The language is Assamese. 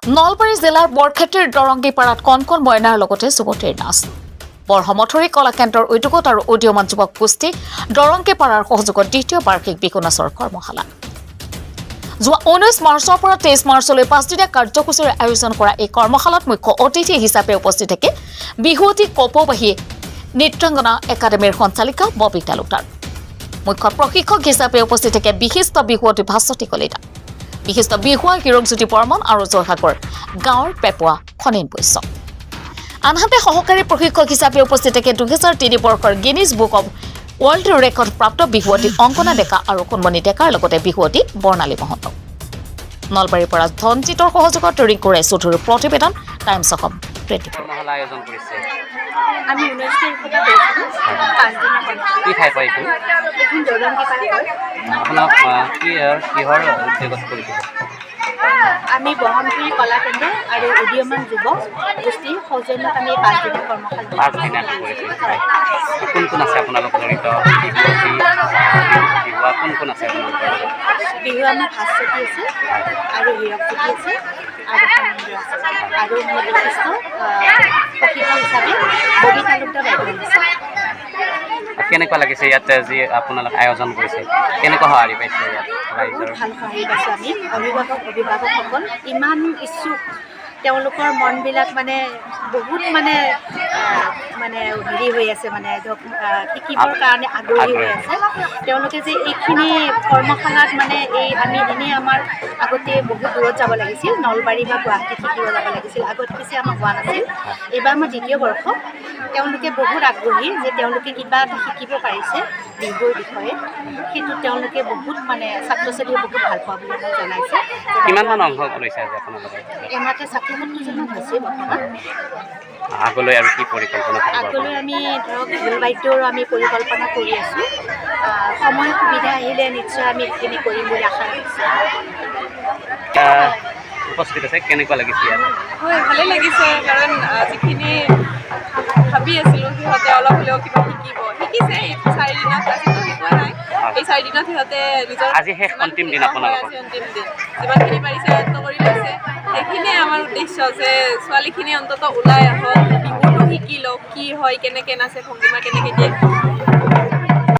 নলবাৰী জিলাৰ বৰক্ষেত্ৰীৰ দৰংগীপাৰাত কণকণ মইনাৰ লগতে যুৱতীৰ নাচ বৰহমথুৰী কলাকেন্দ্ৰৰ উদ্যোগত আৰু উদীয়মান যুৱক গোষ্ঠী দৰংগীপাৰাৰ সহযোগত দ্বিতীয় বাৰ্ষিক বিহু নাচৰ কৰ্মশালা যোৱা 19 মাৰ্চৰ পৰা 23 মাৰ্চলৈ 5 দিনীয়া কাৰ্যসূচীৰ আয়োজন কৰা এই কৰ্মশালাত মুখ্য অতিথি হিচাপে উপস্থিত থাকে বিহুৱতী কপৌবাহী নৃত্যাংগনা একাডেমীৰ সঞ্চালিকা ববী তালুকদাৰ মুখ্য প্ৰশিক্ষক হিচাপে উপস্থিত থাকে বিশিষ্ট বিহুৱতী ভাস্বতী কলিতা বিশিষ্ট বিহুৱা হিৰকজ্যোতি বৰ্মন আৰু জয়সাগৰ গাঁৱৰ পেপুৱা খনিন বৈশ্য আনহাতে সহকাৰী প্ৰশিক্ষক হিচাপে উপস্থিত থাকে 2003 বৰ্ষৰ Guinness book of world record প্ৰাপ্ত বিহুৱতী অংকনা ডেকা আৰু কুনমণি ডেকাৰ লগতে বিহুৱতী বৰ্ণালী মহন্ত নলবাৰীৰ পৰা ধনজিতৰ সহযোগত ৰিংকু ৰায়চৌধুৰীৰ প্ৰতিবেদন টাইমছ অসম আয়োজন কৰিছে আমি 19 তাৰিখতে গৈছিলোঁ 5 দিনৰ কি ঠাই পায় এইটো এখন দৰংগীপাৰা হয় আপোনাক কিহৰ উদ্যোগত কৰিছে আমি বহমথুৰী কলাকেন্দ্ৰ আৰু উদীয়মান যুৱ গোষ্ঠীৰ সৌজন্যত আমি 5 দিনৰ কৰ্মশালা 5 দিন কৰিছে কোন কোন আছে আপোনালোকৰ জড়িত বিহুৱা কোন কোন আছে আপোনালোকৰ বিহু আমাৰ ভাস্বতী আছে আৰু হিৰকজ্যোতি আছে আৰু খনিন্দ্ৰ আছে আৰু মোৰ বিশিষ্ট প্ৰশিক্ষক হিচাপে ববী তালুকদাৰ বাইদেউ আছে কেনেকুৱা লাগিছে ইয়াত যি আপোনালোক আয়োজন কৰিছে কেনেকুৱা সঁহাৰি পাইছে ইয়াত বহুত ভাল সঁহাৰি পাইছোঁ আমি অভিভাৱকসকল ইমান ইচ্ছুক তেওঁলোকৰ মনবিলাক মানে বহুত মানে হেৰি হৈ আছে মানে ধৰক শিকিবৰ কাৰণে আগ্ৰহী হৈ আছে তেওঁলোকে যে এইখিনি কৰ্মশালাত মানে আমি এনেই আমাৰ আগতে বহুত দূৰত যাব লাগিছিল নলবাৰী বা গুৱাহাটীত শিকিব যাব লাগিছিল আগত পিছে আমাৰ হোৱা নাছিল এইবাৰ আমাৰ দ্বিতীয় বৰ্ষ তেওঁলোকে বহুত আগ্ৰহী যে তেওঁলোকে কিবা এটা শিকিব পাৰিছে বিহুৰ বিষয়ে সেইটো তেওঁলোকে বহুত মানে ছাত্ৰ ছাত্ৰীয়ে বহুত ভাল পোৱা বুলি মোক জনাইছে কিমানমান অংশ কৰিছে আজি আপোনালোকে এমাতে 60-70জনমান হৈছে বৰ্তমান আগলৈ আৰু কি পৰিকল্পনা আগলৈ আমি ধৰক ঢোল বাদ্যৰো আমি পৰিকল্পনা কৰি আছোঁ সময় সুবিধা আহিলে নিশ্চয় আমি এইখিনি কৰিম বুলি আশা ৰাখিছোঁ উপস্থিত আছে কেনেকুৱা লাগিছে ইয়াত হয় ভালেই লাগিছে কাৰণ যিখিনি ভাবি আছিলোঁ সিহঁতে অলপ হ'লেও কিবা শিকিছে 4 দিনত আজিতো শিকোৱা নাই এই 4 দিনত সিহঁতে নিজৰ আজি শেষ অন্তিম দিন আপোনালোকৰ অন্তিম দিন যিমানখিনি পাৰিছে আয়ত্ব কৰি লৈছে সেইখিনিয়ে আমাৰ উদ্দেশ্য যে ছোৱালীখিনি অন্ততঃ ওলাই আহক বিহুটো শিকি লওক কি হয় কেনেকৈ নাচে ভংগীমা কেনেকৈ দিয়ে